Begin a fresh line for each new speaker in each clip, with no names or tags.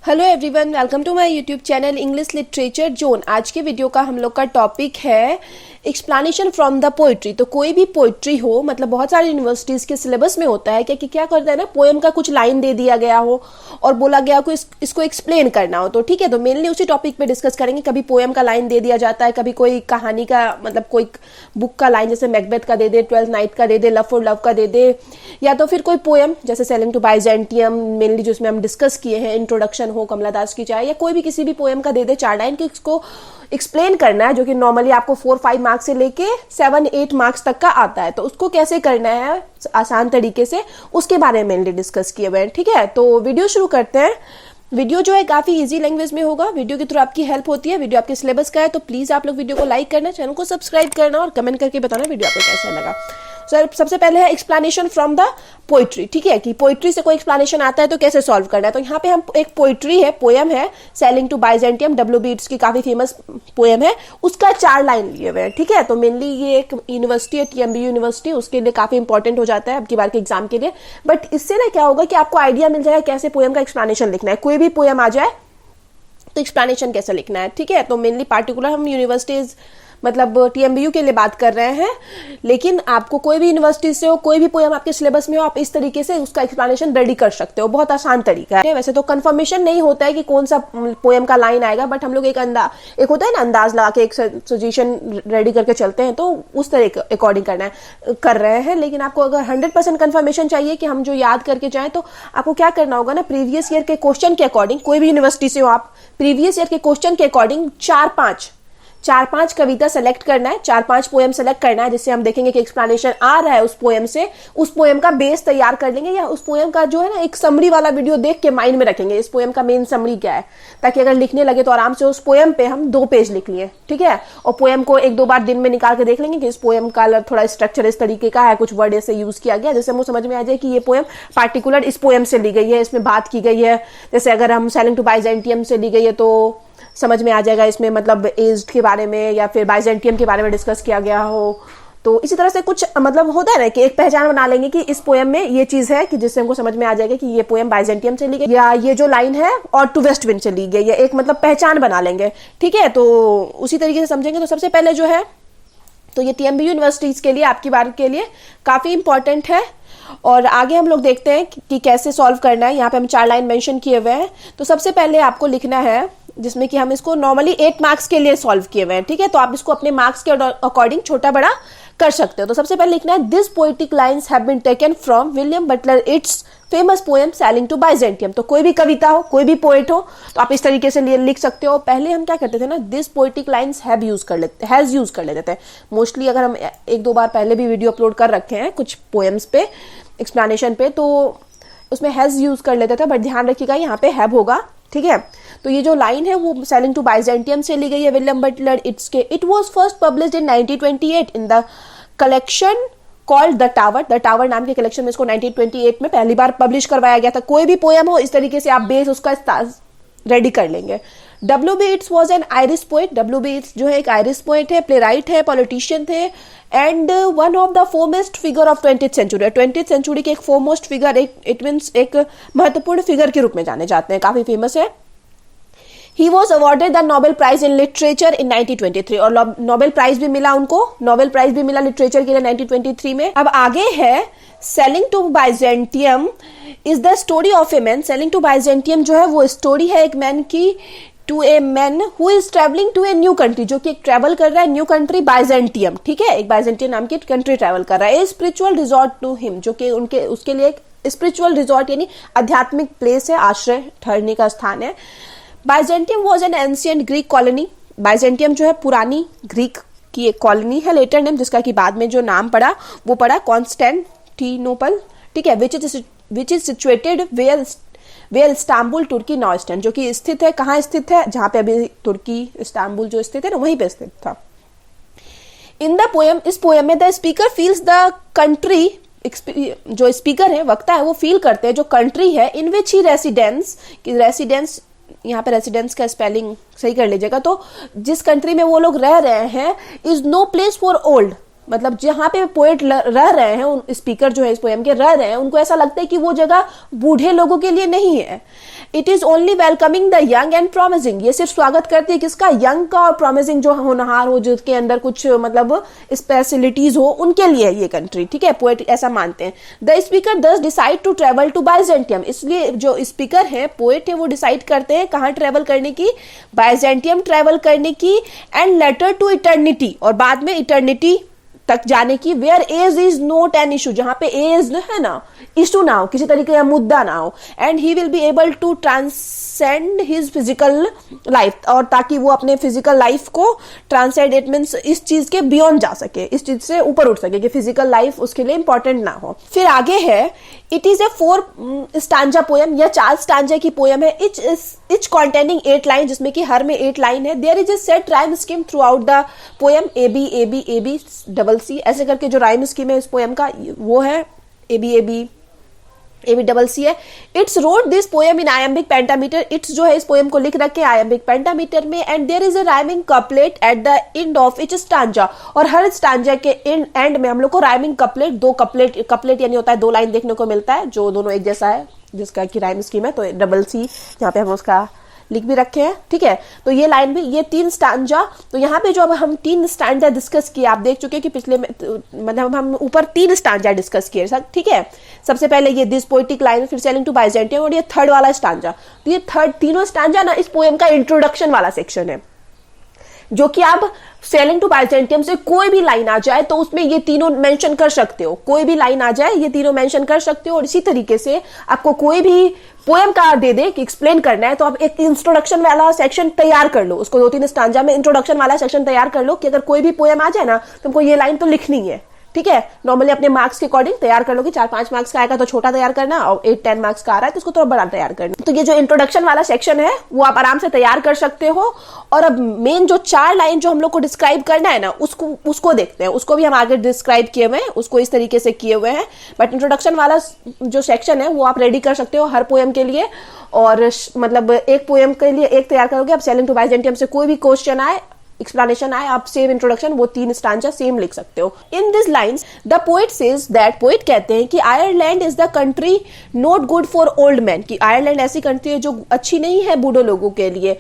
Hello everyone, welcome to my YouTube channel English literature zone. आज के video का हम लोग का टॉपिक है एक्सप्लेनेशन फ्रॉम द पोइट्री। तो कोई भी पोइट्री हो, मतलब बहुत सारी यूनिवर्सिटीज के सिलेबस में होता है कि क्या करता है ना, पोएम का कुछ लाइन दे दिया गया हो और बोला गया को इसको एक्सप्लेन करना हो। तो ठीक है, तो मेनली उसी टॉपिक पे डिस्कस करेंगे। कभी पोएम का लाइन दे दिया जाता है, कभी कोई कहानी का, मतलब कोई बुक का लाइन, जैसे मैकबेथ का दे दे, 12th नाइट का दे दे, लव फॉर लव का दे दे, या तो फिर कोई पोएम जैसे सेलिंग टू बाइजेंटियम, मेनली जिसमें हम डिस्कस किए हैं, इंट्रोडक्शन हो कमला दास की चाहे, या कोई भी किसी भी पोएम का दे दे 4 लाइन कि इसको एक्सप्लेन करना है, जो कि नॉर्मली आपको 4-5 मार्क्स से लेके 7-8 मार्क्स तक का आता है। तो उसको कैसे करना है आसान तरीके से, उसके बारे में मेनली डिस्कस किए हुए हैं। ठीक है, तो वीडियो शुरू करते हैं। वीडियो जो है काफी इजी लैंग्वेज में होगा। वीडियो के थ्रू आपकी हेल्प होती है। वीडियो आपके सिलेबस का है, तो प्लीज आप लोग वीडियो को लाइक करना, चैनल को सब्सक्राइब करना और कमेंट करके बताना वीडियो आपको कैसा लगा। सर, सबसे पहले है एक्सप्लेनेशन फ्रॉम द पोइट्री। ठीक है, कि पोइट्री से कोई एक्सप्लेनेशन आता है तो कैसे सॉल्व करना है। तो यहाँ पे हम एक पोइट्री है, पोएम है, सेलिंग टू बाइजेंटियम, W.B. येट्स की काफी फेमस पोएम है, उसका 4 लाइन लिए हुए हैं। ठीक है, तो मेनली ये एक यूनिवर्सिटी है, TMBU यूनिवर्सिटी, उसके लिए काफी इंपॉर्टेंट हो जाता है अब की बार के एग्जाम के लिए। बट इससे ना क्या होगा कि आपको आइडिया मिल जाएगा कैसे पोएम का एक्सप्लेनेशन लिखना है। कोई भी पोएम आ जाए तो एक्सप्लेनेशन कैसे लिखना है। ठीक है, तो मेनली पार्टिकुलर हम यूनिवर्सिटीज, मतलब TMBU के लिए बात कर रहे हैं, लेकिन आपको कोई भी यूनिवर्सिटी से हो, कोई भी पोएम आपके सिलेबस में हो, आप इस तरीके से उसका एक्सप्लेनेशन रेडी कर सकते हो। बहुत आसान तरीका है। वैसे तो कंफर्मेशन नहीं होता है कि कौन सा पोएम का लाइन आएगा, बट हम लोग एक होता है ना, अंदाज लगा के एक सजेशन रेडी करके चलते हैं, तो उस तरह के अकॉर्डिंग कर रहे हैं। लेकिन आपको अगर 100% कंफर्मेशन चाहिए कि हम जो याद करके जाएं, तो आपको क्या करना होगा ना, प्रीवियस ईयर के क्वेश्चन के अकॉर्डिंग, कोई भी यूनिवर्सिटी से हो आप, प्रीवियस ईयर के क्वेश्चन के अकॉर्डिंग 4-5 कविता सेलेक्ट करना है, 4-5 पोएम सेलेक्ट करना है, जिससे हम देखेंगे कि एक्सप्लेनेशन आ रहा है उस पोएम से, उस पोएम का बेस तैयार कर लेंगे, या उस पोएम का जो है ना एक समरी वाला वीडियो देख के माइंड में रखेंगे इस पोएम का मेन समरी क्या है, ताकि अगर लिखने लगे तो आराम से उस पोएम पे हम 2 पेज लिख लिए। ठीक है, और पोएम को 1-2 बार दिन में निकाल के देख लेंगे कि इस पोएम का थोड़ा स्ट्रक्चर इस तरीके का है, कुछ वर्ड ऐसे यूज किया गया, जैसे हमको समझ में आ जाए कि ये पोएम पार्टिकुलर इस पोएम से ली गई है, इसमें बात की गई है। जैसे अगर हम सेलिंग टू बाइजेंटियम से ली गई है तो समझ में आ जाएगा इसमें मतलब एज्ड के बारे में या फिर बाइजेंटियम के बारे में डिस्कस किया गया हो। तो इसी तरह से कुछ मतलब होता है ना कि एक पहचान बना लेंगे कि इस पोएम में ये चीज है, कि जिससे हमको समझ में आ जाएगा कि ये पोएम बाइजेंटियम से ली गई, या ये जो लाइन है और टू वेस्ट विंड से ली गई, या एक मतलब पहचान बना लेंगे। ठीक है, तो उसी तरीके से समझेंगे। तो सबसे पहले जो है, तो ये TMBU यूनिवर्सिटीज के लिए, आपकी बार के लिए काफी इंपॉर्टेंट है। और आगे हम लोग देखते हैं कि कैसे सॉल्व करना है। यहाँ पे हम 4 लाइन मेंशन किए हुए हैं। तो सबसे पहले आपको लिखना है, जिसमें कि हम इसको नॉर्मली 8 मार्क्स के लिए सॉल्व किए हुए हैं। ठीक है, तो आप इसको अपने मार्क्स के अकॉर्डिंग छोटा बड़ा कर सकते हो। तो सबसे पहले लिखना है, this poetic lines have been taken from William Butler Yeats famous poem sailing to Byzantium. तो कोई भी कविता हो, कोई भी पोएट हो, तो आप इस तरीके से लिख सकते हो। पहले हम क्या करते थे ना, this poetic lines has use कर लेते थे मोस्टली। अगर हम 1-2 बार पहले भी वीडियो अपलोड कर रखे हैं कुछ पोएम्स पे, एक्सप्लेनेशन पे, तो उसमें हैज यूज कर लेते थे, बट ध्यान रखिएगा यहाँ पे हैव होगा। ठीक है, तो ये जो लाइन है वो सेलिंग टू बाइजेंटियम से ली गई है, विलियम बटलर येट्स के। It was first published in 1928 in the collection called the tower. The tower नाम के कलेक्शन में इसको 1928 में पहली बार पब्लिश करवाया गया था। कोई भी पोएम हो, इस तरीके से आप बेस उसका रेडी कर लेंगे। W.B. Yeats was an Irish poet. W.B. Yeats जो है एक आयरिश पोएट है, प्ले राइट है, पॉलिटिशियन थे, and one of the foremost figure of 20th century. 20th century के एक फोरमोस्ट फिगर, इट मीन्स एक महत्वपूर्ण फिगर के रूप में जाने जाते हैं, काफी फेमस है। He was awarded the Nobel Prize in Literature in 1923 और नोबेल प्राइज भी मिला उनको, नोबेल प्राइज भी मिला लिटरेचर के लिए 1923 में। अब आगे है sailing to Byzantium is the story of a man. Sailing to Byzantium जो है वो स्टोरी है एक मैन की, to a man who is travelling to a new country, जो कि ट्रेवल कर रहा है न्यू कंट्री बाइजेंटियम। ठीक है, एक बाइजेंटियम नाम की कंट्री ट्रेवल कर रहा है। A spiritual resort to him, जो कि उसके लिए एक स्पिरिचुअल रिजॉर्ट यानी आध्यात्मिक प्लेस है, आश्रय ठहरने का स्थान है। Byzantium was an ancient Greek colony. Byzantium जो है पुरानी ग्रीक की एक कॉलोनी है, लेटर नेम जिसका कि बाद में जो नाम पड़ा वो पड़ा कॉन्स्टेंटिनोपल। ठीक है, which is situated where Istanbul Turkey now stand, जो कि स्थित है, कहाँ स्थित है, जहां पे अभी तुर्की इस्तांबुल जो स्थित है ना, वहीं पे स्थित था। इन द पोएम, इस पोएम में the speaker feels the country, जो स्पीकर है, वक्ता है, वो फील करते हैं जो कंट्री है इन विच ही रेसिडेंस, यहाँ पे रेसिडेंस का स्पेलिंग सही कर लीजिएगा, तो जिस कंट्री में वो लोग रह रहे हैं, is no place for old, मतलब जहाँ पे पोएट रह रहे हैं, उन स्पीकर जो है इस पोएम के रह रहे हैं, उनको ऐसा लगता है कि वो जगह बूढ़े लोगों के लिए नहीं है। It is only welcoming the young and promising, ये सिर्फ स्वागत करती है किसका, यंग का और प्रॉमिसिंग जो होनहार हो, जिसके अंदर कुछ मतलब स्पेशलिटीज हो, उनके लिए ये कंट्री, ठीक है, पोएट ऐसा मानते हैं। The speaker thus decide to travel to Byzantium, इसलिए जो स्पीकर है, पोएट है, वो डिसाइड करते हैं कहाँ ट्रेवल करने की, बाइजेंटियम ट्रेवल करने की, एंड लेटर टू इटर्निटी, और बाद में इटर्निटी तक जाने की, where age is not an issue, जहां पे एज है ना इशू ना हो, किसी तरीके का मुद्दा ना हो, and he will be able to transcend his physical life, और ताकि वो अपने फिजिकल लाइफ को ट्रांसेंड, इट मीन्स इस चीज के बियॉन्ड जा सके, इस चीज से ऊपर उठ सके कि फिजिकल लाइफ उसके लिए इंपॉर्टेंट ना हो। फिर आगे है, it is a 4 stanza poem, या 4 स्टांजा की पोएम है, इच कॉन्टेनिंग 8 लाइन, जिसमें कि हर में 8 लाइन है। There is a set rhyme scheme throughout the poem, A B A B A B double C, ऐसे करके जो राइम स्कीम है इस पोएम का वो है ए बी डबल सी है। Yeats wrote this poem in iambic pentameter, Yeats जो है इस पोएम को लिख रखे आयम्बिक पेंटामीटर में, and there is a rhyming couplet at the end of each stanza, और हर स्टांजा के एंड में हम लोग को राइमिंग कपलेट, 2 कपलेट यानी होता है 2 लाइन देखने को मिलता है, जो दोनों एक जैसा है, जिसका की राइम स्कीम है, तो डबल सी यहाँ पे हम उसका लिख भी रखे हैं, ठीक है। तो ये लाइन भी, ये 3 स्टांजा, तो यहाँ पे जो अब हम 3 स्टांजा डिस्कस किए, आप देख चुके हैं कि पिछले में मतलब हम ऊपर 3 स्टांजा डिस्कस किए, ठीक है। सबसे पहले ये दिस पोएटिक लाइन, फिर सेलिंग टू बाइजेंटियम, और ये थर्ड वाला स्टांजा। तो ये तीनों स्टांजा ना इस पोएम का इंट्रोडक्शन वाला सेक्शन है, जो कि आप सेलिंग टू बाइजेंटियम से कोई भी लाइन आ जाए तो उसमें ये तीनों मेंशन कर सकते हो, कोई भी लाइन आ जाए ये तीनों मेंशन कर सकते हो। और इसी तरीके से आपको कोई भी पोएम का दे दे कि एक्सप्लेन करना है, तो आप एक इंट्रोडक्शन वाला सेक्शन तैयार कर लो, उसको 2-3 स्टांजा में इंट्रोडक्शन वाला सेक्शन तैयार कर लो, कि अगर कोई भी पोएम आ जाए ना, तुमको ये लाइन तो लिखनी है, ठीक है। नॉर्मली अपने मार्क्स के अकॉर्डिंग तैयार कर लोगे, 4-5 मार्क्स का आएगा तो छोटा तैयार करना, और 8-10 मार्क्स का आ रहा है तो उसको थोड़ा बड़ा तैयार करना। तो ये जो इंट्रोडक्शन वाला सेक्शन है वो आप आराम से तैयार कर सकते हो। और अब मेन जो 4 लाइन जो हम लोग को डिस्क्राइब करना है ना, उसको देखते हैं, उसको भी हम आगे डिस्क्राइब किए हुए हैं, उसको इस तरीके से किए हुए हैं। बट इंट्रोडक्शन वाला जो सेक्शन है वो आप रेडी कर सकते हो हर पोएम के लिए, और मतलब एक पोएम के लिए एक तैयार करोगे। अब सेलिंग टू बाइजेंटियम से कोई भी क्वेश्चन आए, एक्सप्लेनेशन आए, आप सेम इंट्रोडक्शन वो 3 स्टांजा सेम लिख सकते हो। In this lines the poet says that, poet कहते हैं कि Ireland is the country not good for old man, कि आयरलैंड ऐसी कंट्री है जो अच्छी नहीं है बूढ़े लोगों के लिए,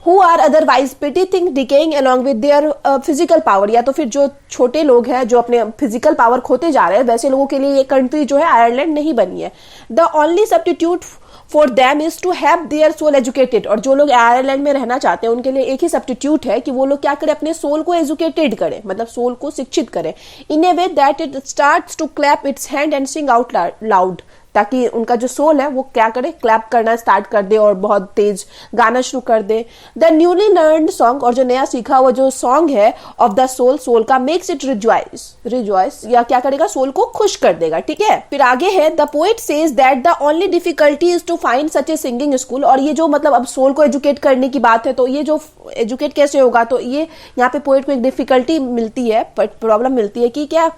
who are otherwise pretty things decaying along with their physical power, या तो फिर जो छोटे लोग हैं जो अपने फिजिकल पावर खोते जा रहे हैं, वैसे लोगों के लिए ये कंट्री जो है आयरलैंड नहीं बनी है। The only substitute for them is to have their soul educated, और जो लोग आयरलैंड में रहना चाहते हैं उनके लिए एक ही सब्स्टिट्यूट है कि वो लोग क्या करें, अपने सोल को एजुकेटेड करें, मतलब सोल को शिक्षित करें, in a way that it starts to clap its hand and sing out loud, ताकि उनका जो सोल है वो क्या करे, क्लैप करना स्टार्ट कर दे और बहुत तेज गाना शुरू कर दे। द न्यूली लर्न सॉन्ग, और जो नया सीखा हुआ जो सॉन्ग है ऑफ द सोल, सोल का, मेक्स इट रिजॉइस, या क्या करेगा, सोल को खुश कर देगा, ठीक है। फिर आगे है, the poet says that the only difficulty is to find such a singing school, और ये जो मतलब अब सोल को एजुकेट करने की बात है, तो ये जो एजुकेट कैसे होगा, तो ये यहाँ पे पोएट को एक डिफिकल्टी मिलती है, प्रॉब्लम मिलती है कि क्या,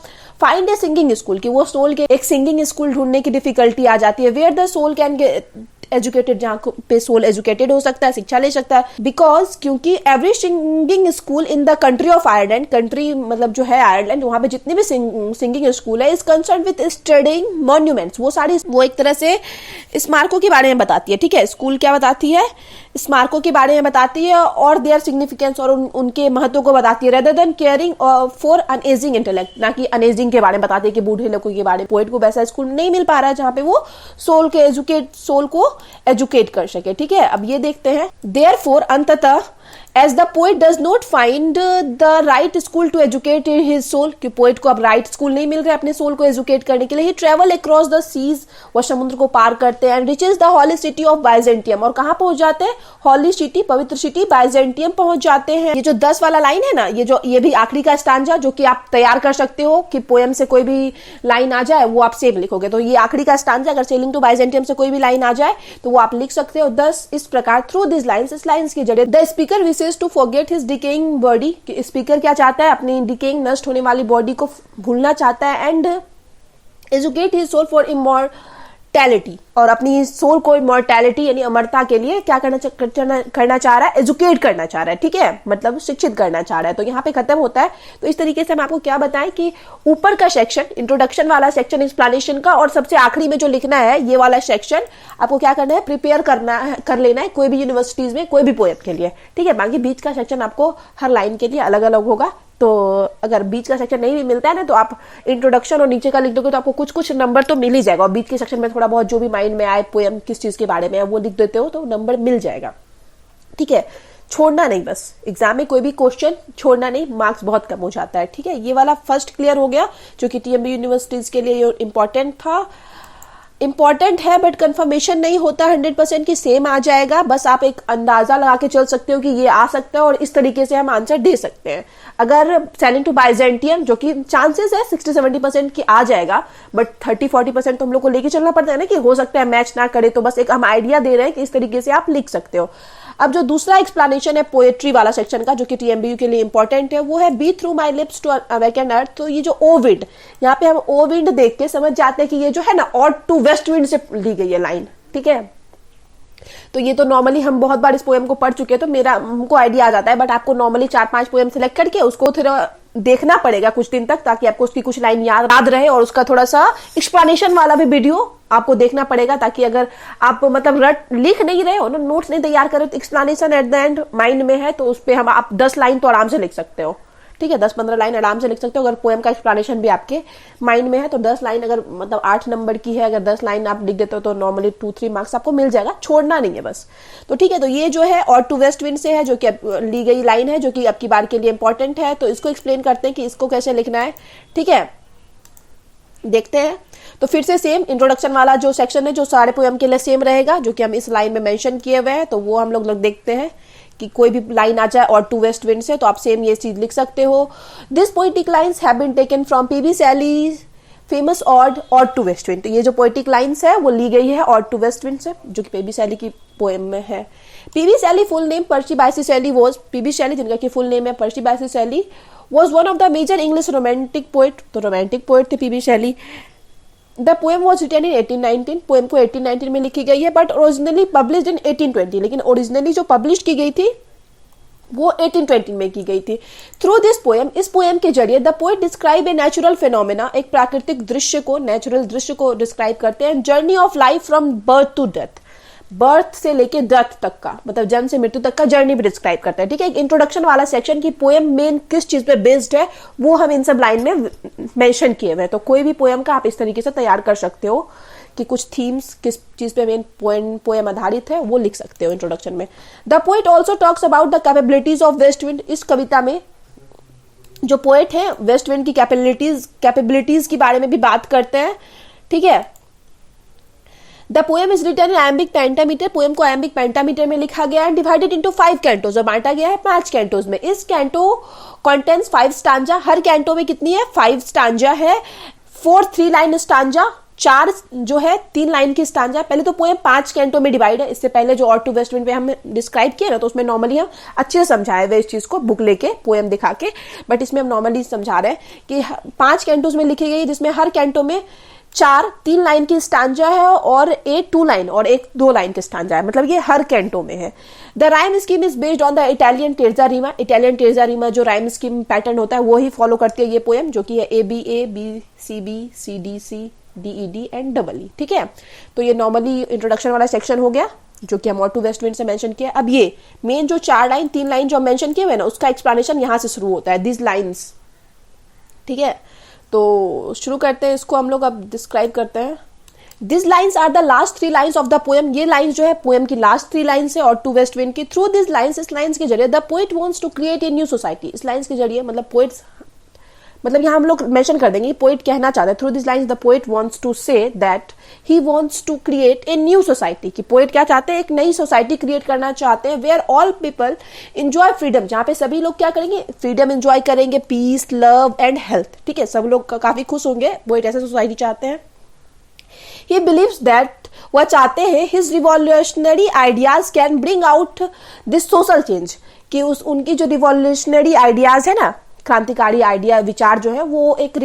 फाइंड ए सिंगिंग स्कूल, कि वो सोल के एक सिंगिंग स्कूल ढूंढने की डिफिकल्टी आ जाती है, where the soul can get educated, जहाँ पे सोल एजुकेटेड हो सकता है, शिक्षा ले सकता है। बिकॉज क्योंकि every singing school in the country of Ireland, country मतलब जो है आयरलैंड, वहां पे जितने भी सिंगिंग स्कूल है, is concern with studying monuments, वो सारी वो एक तरह से स्मारकों के बारे में बताती है, ठीक है। स्कूल क्या बताती है, स्मारकों के बारे में बताती है, और देयर सिग्निफिकेंस, और उनके महत्व को बताती है, rather than caring for unaging intellect, ना कि अनएजिंग के बारे में बताती है कि बूढ़े लोगों के बारे में। पोएट को वैसा स्कूल नहीं मिल पा रहा है जहां पे वो सोल को एजुकेट कर सके, ठीक है। अब ये देखते हैं, देयरफॉर अंततः as the poet does not find the right school to educate his soul, कि पोएट को अब राइट स्कूल नहीं मिल रहा है अपने सोल को एजुकेट करने के लिए, he travel across the seas, वह समुद्र को पार करते हैं, and reaches the holy city of Byzantium, और कहाँ पहुंच जाते हैं, होली सिटी, पवित्र सिटी बाइजेंटियम पहुंच जाते हैं। ये जो 10 वाला लाइन है ना, ये भी आखिरी का स्टांजा, जो कि आप तैयार कर सकते हो कि पोएम से कोई भी लाइन आ जाए वो आप सेम लिखोगे, तो ये आखिरी का स्टांजा, अगर सेलिंग टू बाइजेंटियम से कोई भी लाइन आ जाए तो वो आप लिख सकते हो 10 इस प्रकार, थ्रू दिस लाइन्स, इस लाइन्स के जरिए। The speaker wishes to forget his decaying body, speaker क्या चाहता है, अपनी डिकेइंग नष्ट होने वाली बॉडी को भूलना चाहता है, and educate his soul for immortality और अपनी सोल को इमॉर्टैलिटी यानी अमरता के लिए क्या करना चाह रहा है, एजुकेट करना चाह रहा है, ठीक है, मतलब शिक्षित करना चाह रहा है। तो यहाँ पे खत्म होता है। तो इस तरीके से हम आपको क्या बताएं कि ऊपर का सेक्शन, इंट्रोडक्शन वाला सेक्शन एक्सप्लेनेशन का, और सबसे आखिरी में जो लिखना है ये वाला सेक्शन आपको क्या करना है, प्रिपेयर कर लेना है कोई भी यूनिवर्सिटीज में कोई भी पोएम के लिए, ठीक है। बाकी बीच का सेक्शन आपको हर लाइन के लिए अलग अलग होगा। तो अगर बीच का सेक्शन नहीं भी मिलता है ना, तो आप इंट्रोडक्शन और नीचे का लिख दोगे तो आपको कुछ कुछ नंबर तो मिल ही जाएगा, और बीच के सेक्शन में थोड़ा बहुत जो भी माइंड में आए पोएम किस चीज के बारे में है वो लिख देते हो तो नंबर मिल जाएगा, ठीक है। छोड़ना नहीं, बस एग्जाम में कोई भी क्वेश्चन छोड़ना नहीं, मार्क्स बहुत कम हो जाता है, ठीक है। ये वाला फर्स्ट क्लियर हो गया जो कि टीएमबी यूनिवर्सिटीज के लिए इंपॉर्टेंट है, बट कंफर्मेशन नहीं होता 100% की सेम आ जाएगा। बस आप एक अंदाजा लगा के चल सकते हो कि ये आ सकता है और इस तरीके से हम आंसर दे सकते हैं। अगर सेलिंग टू बाइजेंटियम जो कि चांसेस है 60-70% की आ जाएगा, बट 30-40% तो हम लोग को लेके चलना पड़ता है ना कि हो सकता है मैच ना करे। तो बस एक हम आइडिया दे रहे हैं कि इस तरीके से आप लिख सकते हो। अब जो दूसरा एक्सप्लेनेशन है पोएट्री वाला सेक्शन का जो कि टीएमबीयू के लिए इंपॉर्टेंट है, वो है be through my lips to awaken earth. तो ये जो ओ विंड, यहाँ पे हम ओ विंड देख के समझ जाते हैं कि ये जो है ना ऑड टू वेस्ट विंड से ली गई है लाइन, ठीक है। तो ये तो नॉर्मली हम बहुत बार इस पोएम को पढ़ चुके हैं तो हमको आइडिया आ जाता है, बट आपको नॉर्मली 4-5 पोएम सिलेक्ट करके उसको थोड़ा देखना पड़ेगा कुछ दिन तक, ताकि आपको उसकी कुछ लाइन याद रहे, और उसका थोड़ा सा एक्सप्लेनेशन वाला भी वीडियो आपको देखना पड़ेगा, ताकि अगर आप मतलब लिख नहीं रहे हो ना, नोट्स नहीं तैयार कर रहे हो, तो explanation eight the and mind में है, तो उस पर हम आप 10 लाइन तो आराम से लिख सकते हो, ठीक है। 10-15 लाइन आराम से लिख सकते हो। अगर पोएम का एक्सप्लेनेशन भी आपके माइंड में है तो 10 लाइन, अगर मतलब 8 नंबर की है, अगर 10 लाइन आप लिख देते हो तो नॉर्मली 2-3 मार्क्स आपको मिल जाएगा, छोड़ना नहीं है बस। तो ठीक है, तो ये जो है और टू वेस्ट विंड से है जो कि ली गई लाइन है जो कि आपकी बार के लिए इंपॉर्टेंट है। तो इसको एक्सप्लेन करते हैं कि इसको कैसे लिखना है, ठीक है, देखते हैं। तो फिर से सेम इंट्रोडक्शन वाला जो सेक्शन है जो सारे पोएम के लिए सेम रहेगा, जो कि हम इस लाइन में मेंशन किए हुए हैं, तो वो हम लोग देखते हैं कि कोई भी लाइन आ जाए और टू वेस्ट विंड से तो आप सेम ये चीज लिख सकते हो। This poetic lines have been taken from PB Shelley famous ode to west wind. तो ये जो पोएटिक लाइन्स है वो ली गई है ऑड टू वेस्ट विंड से, जो कि पीबी शैली की पोएम में है। PB Shelley full name pursed Bysshe Shelley was, PB Shelley जिनका की फुल नेम है Percy Bysshe Shelley, was one of the major English romantic poet. तो रोमांटिक पोएट थे PB Shelley. The poem was written in 1819, पोएम को 1819 में लिखी गई है, बट ओरिजिनली पब्लिश्ड इन 1820, लेकिन ओरिजिनली जो पब्लिश की गई थी वो 1820 में की गई थी। थ्रू दिस पोएम, इस पोएम के जरिए the poet describe a natural phenomena, एक प्राकृतिक दृश्य को, नेचुरल दृश्य को डिस्क्राइब करते हैं। Journey of life from birth to death, birth से लेके डेथ तक का, मतलब जन्म से मृत्यु तक का जर्नी भी डिस्क्राइब करता है, ठीक है। एक इंट्रोडक्शन वाला सेक्शन की पोएम मेन किस चीज पे बेस्ड है वो हम इन सब लाइन में मेंशन किए हुए हैं। तो कोई भी पोएम का आप इस तरीके से तैयार कर सकते हो कि कुछ थीम्स किस चीज पे मेन पोएम आधारित है वो लिख सकते हो इंट्रोडक्शन में। The poet also talks about the capabilities of west wind. इस कविता में जो पोएट है वेस्ट विंड की कैपेबिलिटीज के बारे में भी बात करते हैं, ठीक है। The poem is written in iambic pentameter, poem को आयम्बिक पेंटामीटर में लिखा गया है। डिवाइडेड इनटू 5 कैंटोज, और बांटा गया है 5 कैंटोज में। इस कैंटो कंटेंट्स 5 स्टांजा, हर कैंटो में कितनी है 5 स्टांजा है। 4 3 लाइन स्टांजा, 4 जो है 3 लाइन की स्टांजा। पहले तो पोएम 5 कैंटो में डिवाइड है, इससे पहले जो और टू वेस्ट विंड पे हम डिस्क्राइब किया ना तो उसमें नॉर्मली हम अच्छे से समझाए हुए इस चीज को बुक लेके पोएम दिखा के, बट इसमें हम नॉर्मली समझा रहे हैं कि 5 कैंटोज में लिखी गई, जिसमें हर कैंटो में 4 3 लाइन की स्टांजा है और 1 2 लाइन और 1 2 लाइन की स्टांजा है, मतलब ये हर कैंटो में है। The rhyme scheme is based on the Italian terza rima, Italian terza rima जो राइम स्कीम पैटर्न होता है वो ही फॉलो करती है ये पोएम, जो कि है ABA BCB CDC DED and EE, ठीक है। तो ये नॉर्मली इंट्रोडक्शन वाला सेक्शन हो गया जो कि हम और टू वेस्ट विंड से मेंशन किया। अब ये मेन जो 4 लाइन 3 लाइन जो मेंशन किए हुए ना उसका एक्सप्लेनेशन यहाँ से शुरू होता है, दिस लाइन्स, ठीक है। तो शुरू करते हैं इसको हम लोग, अब डिस्क्राइब करते हैं। This lines are the last 3 lines of the poem, ये लाइन्स जो है पोएम की लास्ट 3 लाइन्स है और टू वेस्ट विंड की। थ्रू दिस लाइन्स, इस लाइन्स के जरिए the poet wants to create a new society, इस लाइन्स के जरिए मतलब पोएट्स, मतलब यहाँ हम लोग मेंशन कर देंगे पोएट कहना चाहते हैं। Through this lines the poet wants to say that he wants to create a new society, कि पोएट क्या चाहते हैं, एक नई सोसाइटी क्रिएट करना चाहते हैं, where all people enjoy freedom, जहाँ पे सभी लोग क्या करेंगे, फ्रीडम एंजॉय करेंगे, पीस लव एंड हेल्थ, ठीक है, सब लोग काफी खुश होंगे, पोएट ऐसे सोसाइटी चाहते हैं। He believes that, वह चाहते हैं his revolutionary ideas can bring out this social change, कि उनकी जो रिवॉल्यूशनरी आइडियाज है ना, क्रांतिकारी आइडिया विचार जो है वो एक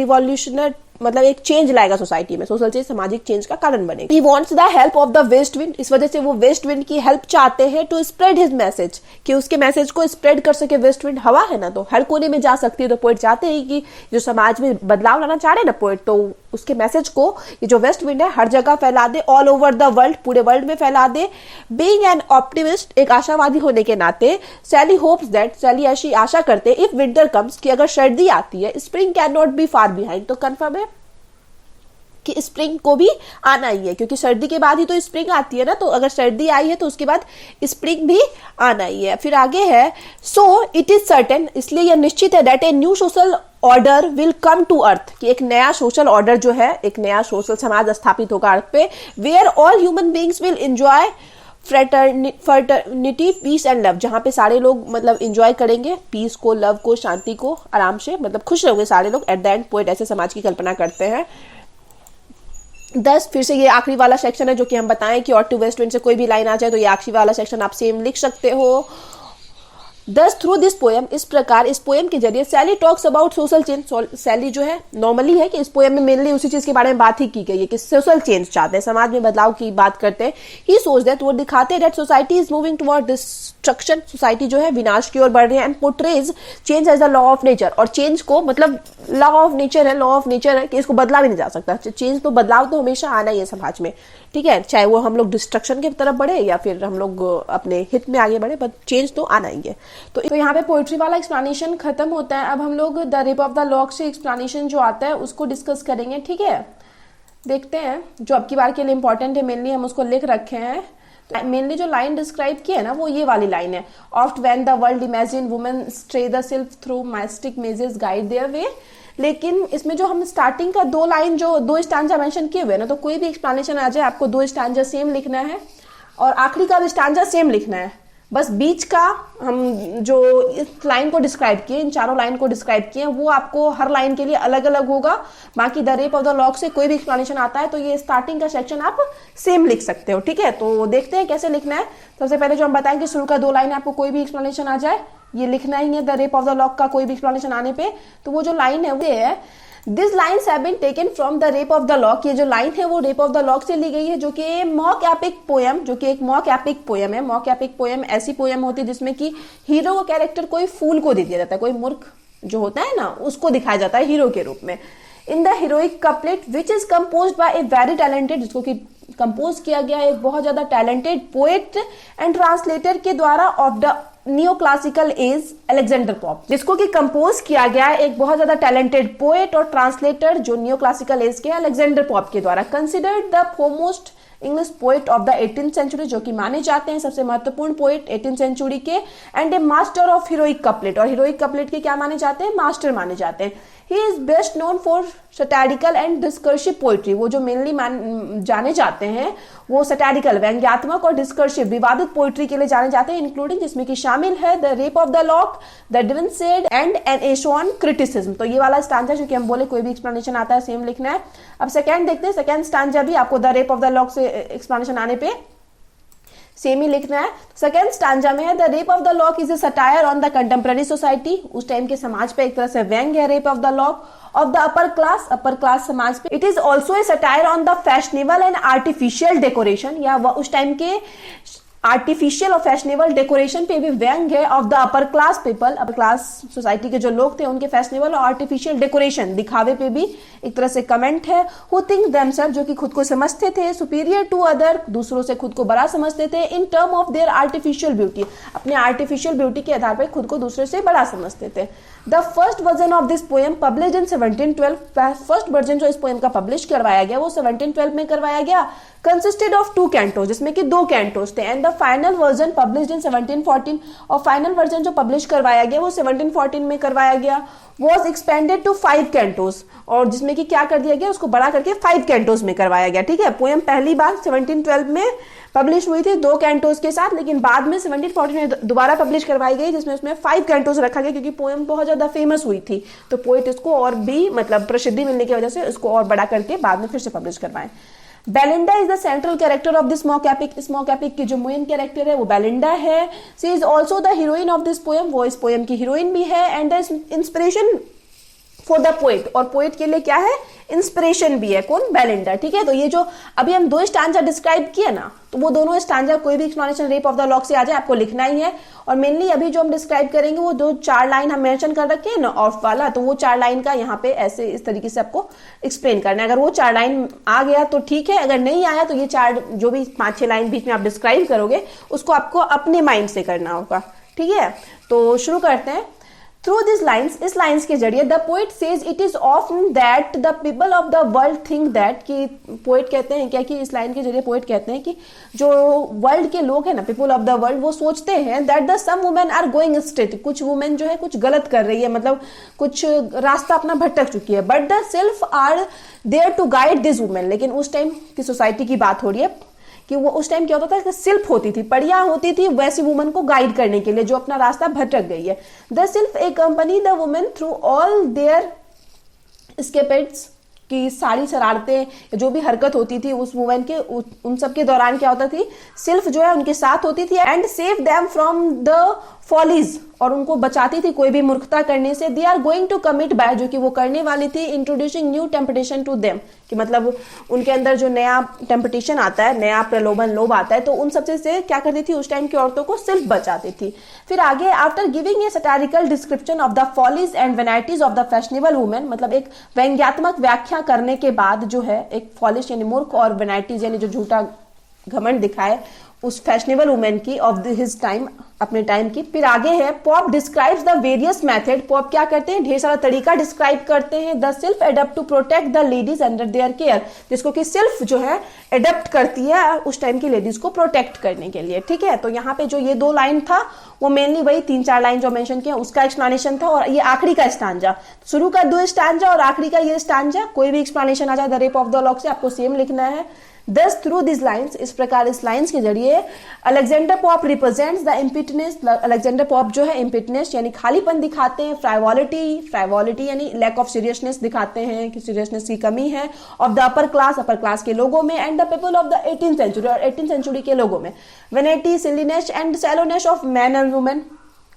मतलब एक चेंज लाएगा सोसाइटी में, सोशल चेंज, सामाजिक चेंज का कारण बनेगा। He wants the help of the west wind, इस वजह से वो वेस्ट विंड की हेल्प चाहते हैं टू स्प्रेड हिज मैसेज, कि उसके मैसेज को स्प्रेड कर सके। वेस्ट विंड हवा है ना, तो हर कोने में जा सकती है, तो पोएट चाहते हैं कि जो समाज में बदलाव लाना चाह रहे हैं ना पोएट, तो उसके मैसेज को ये जो वेस्ट विंड है हर जगह फैला दे, ऑल ओवर द वर्ल्ड, पूरे वर्ल्ड में फैला दे। बीइंग एन ऑप्टिमिस्ट, एक आशावादी होने के नाते, सैली होप्स दैट, सैली ऐसी आशा करते इफ विंटर कम्स, कि अगर सर्दी आती है, spring can not be far behind, तो कंफर्म है कि स्प्रिंग को भी आना ही है, क्योंकि सर्दी के बाद ही तो स्प्रिंग आती है ना, तो अगर सर्दी आई है तो उसके बाद स्प्रिंग भी आना ही है। फिर आगे है, सो इट इज सर्टेन, इसलिए यह निश्चित है, that a new social order will come to earth, कि एक नया सोशल ऑर्डर जो है, एक नया सोशल समाज स्थापित होगा अर्थ पे, where all human beings will enjoy fraternity, peace and love, जहां पे सारे लोग मतलब एंजॉय करेंगे पीस को, लव को, शांति को, आराम से, मतलब खुश रहोगे सारे लोग। एट द एंड पोएट ऐसे समाज की कल्पना करते हैं। 10 फिर से ये आखिरी वाला सेक्शन है जो कि हम बताएं कि और टू वेस्ट विंड से कोई भी लाइन आ जाए तो ये आखिरी वाला सेक्शन आप सेम लिख सकते हो। Thus थ्रू दिस पोएम, इस प्रकार इस पोएम के जरिए सैली टॉक्स अबाउट सोशल चेंज, सैली जो है नॉर्मली है कि इस पोएम में मेनली उसी चीज के बारे में बात ही की गई है कि सोशल चेंज चाहते हैं, समाज में बदलाव की बात करते हैं। ही सोच दैट, वो दिखाते हैं that society is moving toward destruction, society जो है विनाश की ओर बढ़ रही है। And portrays change as the law of nature, और चेंज को मतलब लॉ ऑफ नेचर है, लॉ ऑफ नेचर है कि इसको बदला भी नहीं जा सकता। चेंज तो, बदलाव तो हमेशा आना ही है समाज में, ठीक है, चाहे वो हम लोग डिस्ट्रक्शन की तरफ बढ़े या फिर हम लोग अपने हित में आगे बढ़े, बट चेंज तो आना ही है। तो यहाँ पे पोएट्री वाला एक्सप्लेनेशन खत्म होता है। अब हम लोग the rape of the lock से एक्सप्लेनेशन जो आता है उसको डिस्कस करेंगे, ठीक है। देखते हैं, जो अब की बार के लिए इंपॉर्टेंट है, मेनली हम उसको लिख रखे हैं। मेनली जो लाइन डिस्क्राइब की है ना, वो ये वाली लाइन है, oft when the world imagine women stray the self through mystic mazes guide their way. लेकिन इसमें जो हम स्टार्टिंग का 2 लाइन जो 2 स्टैंजा मेंशन किए हुए ना, तो कोई भी एक्सप्लेनेशन आ जाए आपको 2 स्टैंजा सेम लिखना है और आखिरी का स्टैंजा सेम लिखना है। बस बीच का हम जो इस लाइन को डिस्क्राइब किए, इन चारों लाइन को डिस्क्राइब किए, वो आपको हर लाइन के लिए अलग अलग होगा। बाकी the rape of the lock से कोई भी एक्सप्लेनेशन आता है तो ये स्टार्टिंग का सेक्शन आप सेम लिख सकते हो, ठीक है। तो देखते हैं कैसे लिखना है। सबसे पहले जो हम बताएंगे, शुरू का 2 लाइन आपको कोई भी एक्सप्लेनेशन आ जाए ये लिखना ही है। The rape of the lock का कोई भी एक्सप्लेनेशन आने पे तो वो जो लाइन है वो है, this lines have been taken from the rape of the lock. ये जो लाइन है वो रेप ऑफ द लॉक से ली गई है, जो कि मॉक एपिक पोएम, जो कि एक मॉक एपिक पोएम है। मॉक एपिक पोएम ऐसी पोएम होती है जिसमें कि हीरो का कैरेक्टर कोई फूल को दे दिया जाता है, कोई मूर्ख जो होता है ना उसको दिखाया जाता है हीरो के रूप में। In the heroic couplet which is compose bye a very talented, जिसको कि कंपोज किया गया एक बहुत ज्यादा टैलेंटेड पोएट एंड ट्रांसलेटर के द्वारा of the new classical age Alexander Pope, जिसको कि कंपोज किया गया है एक बहुत ज्यादा टैलेंटेड पोएट और ट्रांसलेटर जो न्यू क्लासिकल एज के अलेक्जेंडर पॉप के द्वारा। Considered the foremost English poet of the 18th century, जो कि माने जाते हैं सबसे महत्वपूर्ण पोएट 18th सेंचुरी के। And a master of heroic couplet, और हीरोइक कपलेट के क्या माने जाते हैं, मास्टर माने जाते हैं। He is best known for satirical and discursive poetry, वो जो मेनली जाने जाते हैं वो सटैरिकल, व्यंग्यात्मक और डिस्कर्सिव विवादित पोइट्री के लिए जाने जाते हैं, इंक्लूडिंग जिसमें कि शामिल है the rape of the lock, the Dunciad and an essay on criticism. तो ये वाला स्टांजा जो कि हम बोले कोई भी एक्सप्लेनेशन आता है सेम लिखना है। अब सेकंड देखते हैं, सेकंड स्टांजा भी आपको the rape of the lock से एक्सप्लेनेशन आने पे सेम ही लिखना है। सेकेंड स्टांजा में है, the rape of the lock is a satire on the contemporary society, उस टाइम के समाज पे एक तरह से व्यंग्य है rape of the lock of the upper class समाज पे। It is also a satire on the fashionable and artificial decoration, या उस टाइम के आर्टिफिशियल और फैशनेबल डेकोरेशन पे भी व्यंग है of the upper class people, upper class society के जो लोग थे उनके फैशनेबल और आर्टिफिशियल डेकोरेशन दिखावे पे भी एक तरह से कमेंट है। हु थिंक देमसेल्फ, जो कि खुद को समझते थे, सुपीरियर टू अदर, दूसरों से खुद को बड़ा समझते थे, in term of their artificial beauty, अपने आर्टिफिशियल ब्यूटी के आधार पर खुद को दूसरे से बड़ा समझते थे। The first version of this poem publish in 1712, first version जो इस पोएम का पब्लिश करवाया गया वो 1712 में करवाया गया। कंसिस्टेड ऑफ 2 कैंटोज, जिसमें कि 2 कैंटोज थे। And the final version published in 1714, और फाइनल वर्जन जो पब्लिश करवाया गया वो 1714 में करवाया गया। वॉज एक्सपेंडेड टू 5 कैंटोज, और जिसमें कि क्या कर दिया गया, उसको बड़ा करके 5 कैंटोज में करवाया गया, ठीक है। पोएम पहली बार 1712 में पब्लिश हुई थी 2 कैंटोज के साथ, लेकिन बाद में 1714 में दोबारा पब्लिश करवाई गई, जिसमें उसमें 5 कैंटोज रखा गया, क्योंकि पोएम बहुत ज्यादा फेमस हुई थी तो पोएट इसको और भी मतलब प्रसिद्धि मिलने की वजह से इसको और बड़ा करके बाद में फिर से पब्लिश करवाएं। Belinda is the central character of this mock epic, इस मॉक एपिक की जो मेन कैरेक्टर है वो बेलिंडा है। She is also the heroine of this poem, वो इस पोएम की हीरोइन भी है। And the inspiration for the poet, और पोएट के लिए क्या है, इंस्पिरेशन भी है, कौन, बेलिंडा। ठीक है, तो ये जो अभी हम 2 स्टांजा डिस्क्राइब किए ना, तो वो दोनों स्टांजा कोई भी explanation rape of the lock से आ जाए आपको लिखना ही है। और मेनली अभी जो हम डिस्क्राइब करेंगे वो 4 लाइन हम मेंशन कर रखे हैं ना ऑफ वाला, तो वो 4 लाइन का यहाँ पे ऐसे इस तरीके से आपको एक्सप्लेन करना है। अगर वो 4 लाइन आ गया तो ठीक है, अगर नहीं आया तो ये 4 जो भी 5-6 लाइन बीच में आप डिस्क्राइब करोगे उसको आपको अपने माइंड से करना होगा। ठीक है, तो शुरू करते हैं। थ्रू दिस लाइन्स, इस लाइन्स के जरिए the poet says it is often that the people of the world think that, कि पोएट कहते हैं क्या, कि इस लाइन के जरिए पोएट कहते हैं कि जो वर्ल्ड के लोग हैं ना, पीपल ऑफ द वर्ल्ड, वो सोचते हैं that the some women are going straight, कुछ वुमेन जो है कुछ गलत कर रही है, मतलब कुछ रास्ता अपना भटक चुकी है, but the self are there to guide this women. लेकिन उस टाइम की सोसाइटी की बात हो रही है कि वो उस टाइम क्या होता था कि सिल्फ होती थी, परियां होती थी वैसी वुमन को गाइड करने के लिए जो अपना रास्ता भटक गई है। The sylph accompany the women through all their escapades, की सारी शरारतें जो भी हरकत होती थी उस वुमेन के, उन सब के दौरान क्या होता थी, सिल्फ जो है उनके साथ होती थी, and save them from the follies, और उनको बचाती थी कोई भी मूर्खता करने से। They are going to commit by, जो कि वो करने वाली थी, introducing new temptation to them, कि मतलब उनके अंदर जो नया टेम्पटेशन आता है, नया प्रलोभन लोभ आता है, तो उन सबसे से क्या करती थी, उस टाइम की औरतों को सिर्फ बचाती थी। फिर आगे, after giving a satirical description of the follies and vanities of the fashionable women, मतलब एक व्यंग्यात्मक व्याख्या करने के बाद जो है एक फॉलिश यानी मूर्ख और वेनाइटीज यानी जो झूठा घमंड दिखाए उस फैशनेबल वुमेन की ऑफ हिज टाइम, अपने टाइम की। फिर आगे है, Pope describes the various method, Pope क्या करते हैं, ढेर सारा तरीका डिस्क्राइब करते हैं। The self adapt to protect the ladies under their care, जिसको कि सेल्फ जो है एडप्ट करती है उस टाइम की लेडीज को प्रोटेक्ट करने के लिए। ठीक है, तो यहाँ पे जो ये 2 लाइन था वो मेनली वही 3-4 लाइन जो मेंशन किया उसका एक्सप्लेनेशन था, और ये आखिरी का स्टांजा, शुरू का 2 स्टांजा और आखिरी का ये स्टांजा, कोई भी एक्सप्लेनेशन आ जाए the rape of the lock से आपको सेम लिखना है। Thus through these lines, इस प्रकार इस लाइन्स के जरिए Alexander Pope represents the emptiness, Alexander Pope जो है इम्पिटनेस यानी खालीपन दिखाते हैं, फ्राइवॉलिटी यानी लैक ऑफ सीरियसनेस दिखाते हैं कि सीरियसनेस की कमी है, ऑफ द अपर क्लास के लोगों में, and the people of the 18th century, और 18th सेंचुरी के लोगों में, vanity, silliness and shallowness of man and women,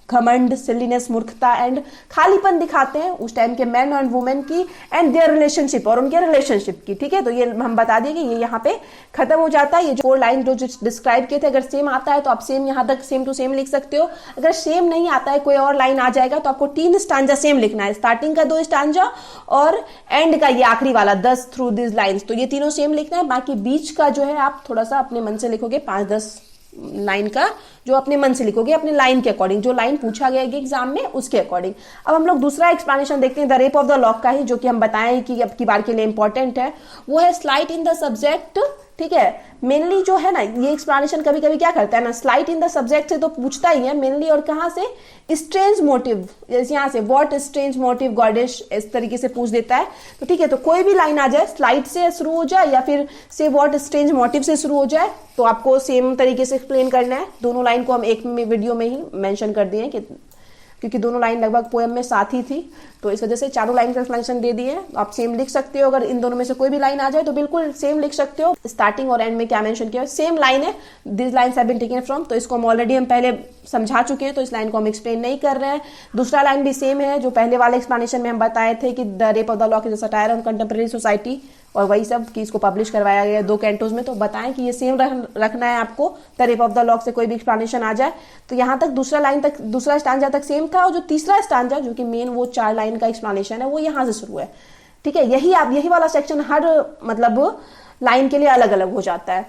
घमंड, सिलीनेस, मूर्खता एंड खालीपन दिखाते हैं उस टाइम के मैन एंड वुमेन की, एंड देयर रिलेशनशिप, और उनके रिलेशनशिप की। ठीक है, तो ये हम बता दिए कि ये यहाँ पे खत्म हो जाता है। ये जो 4 लाइन जो डिस्क्राइब किए थे, अगर सेम आता है तो आप सेम यहाँ तक सेम टू सेम लिख सकते हो। अगर सेम नहीं आता है, कोई और लाइन आ जाएगा, तो आपको 3 स्टांजा सेम लिखना है, स्टार्टिंग का 2 स्टांजा और एंड का ये आखिरी वाला 10 थ्रू दिस लाइन्स, तो ये तीनों सेम लिखना है। बाकी बीच का जो है आप थोड़ा सा अपने मन से लिखोगे, 5-10 लाइन का जो अपने मन से लिखोगे, अपने लाइन के अकॉर्डिंग, जो लाइन पूछा गया है एग्जाम में उसके अकॉर्डिंग। अब हम लोग दूसरा एक्सप्लेनेशन देखते हैं the rape of the lock का ही, जो कि हम बताएं कि अब की बार के लिए इंपॉर्टेंट है। वो है स्लाइट इन द सब्जेक्ट। ठीक है, मेनली जो है ना ये एक्सप्लेनेशन कभी कभी क्या करता है ना, स्लाइट इन द सब्जेक्ट से तो पूछता ही है मेनली, और कहाँ से, स्ट्रेंज मोटिव, यहाँ से व्हाट स्ट्रेंज मोटिव गॉडेश, इस तरीके से पूछ देता है। तो ठीक है, तो कोई भी लाइन आ जाए, स्लाइट से शुरू हो जाए या फिर से व्हाट स्ट्रेंज मोटिव से शुरू हो जाए, तो आपको सेम तरीके से एक्सप्लेन करना है। दोनों लाइन को हम एक वीडियो में ही मेंशन कर दिए कि क्योंकि दोनों लाइन लगभग पोएम में साथ ही थी, तो इस वजह से चारों लाइन का एक्सप्लेनेशन दे दिए। आप सेम लिख सकते हो, अगर इन दोनों में से कोई भी लाइन आ जाए तो बिल्कुल सेम लिख सकते हो। स्टार्टिंग और एंड में क्या मेंशन किया, सेम लाइन है, this lines have been taken from, तो इसको हम ऑलरेडी हम पहले समझा चुके हैं, तो इस लाइन को हम एक्सप्लेन नहीं कर रहे हैं। दूसरा लाइन भी सेम है, जो पहले वाले एक्सप्लेनेशन में हम बताए थे कि the rape of the lock is a satire on contemporary society, और वही सब कि इसको पब्लिश करवाया गया 2 कैंटोज में, तो बताएं कि ये सेम रखना है आपको। The rape of the lock से कोई भी एक्सप्लेनेशन आ जाए, तो यहाँ तक दूसरा लाइन तक, दूसरा स्टांजा तक सेम था, और जो तीसरा स्टांजा जो कि मेन वो 4 लाइन का एक्सप्लेनेशन है वो यहाँ से शुरू है। ठीक है, यही वाला सेक्शन हर मतलब लाइन के लिए अलग अलग हो जाता है।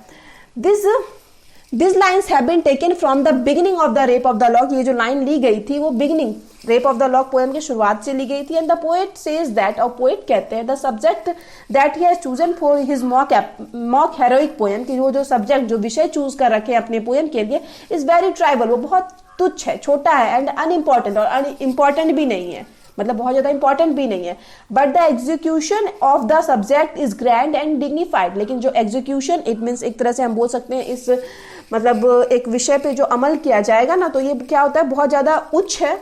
This lines have been taken from the beginning of the rape of the lock, ये जो लाइन ली गई थी वो beginning rape of the lock poem की शुरुआत से ली गई थी। And the poet says that, और पोएट कहते हैं, the subject that he has chosen for his mock heroic poem, कि वो जो सब्जेक्ट जो विषय चूज कर रखे अपने पोएम के लिए, इज वेरी ट्राइबल, वो बहुत तुच्छ है, छोटा है, एंड अनइम्पॉर्टेंट, और अनइम्पॉर्टेंट भी नहीं है, मतलब बहुत ज्यादा इंपॉर्टेंट भी नहीं है। But the execution of the subject is grand and dignified, लेकिन जो एग्जीक्यूशन, इट मीन्स एक तरह से हम बोल सकते हैं इस मतलब एक विषय पे जो अमल किया जाएगा ना, तो ये क्या होता है, बहुत ज्यादा उच्च है।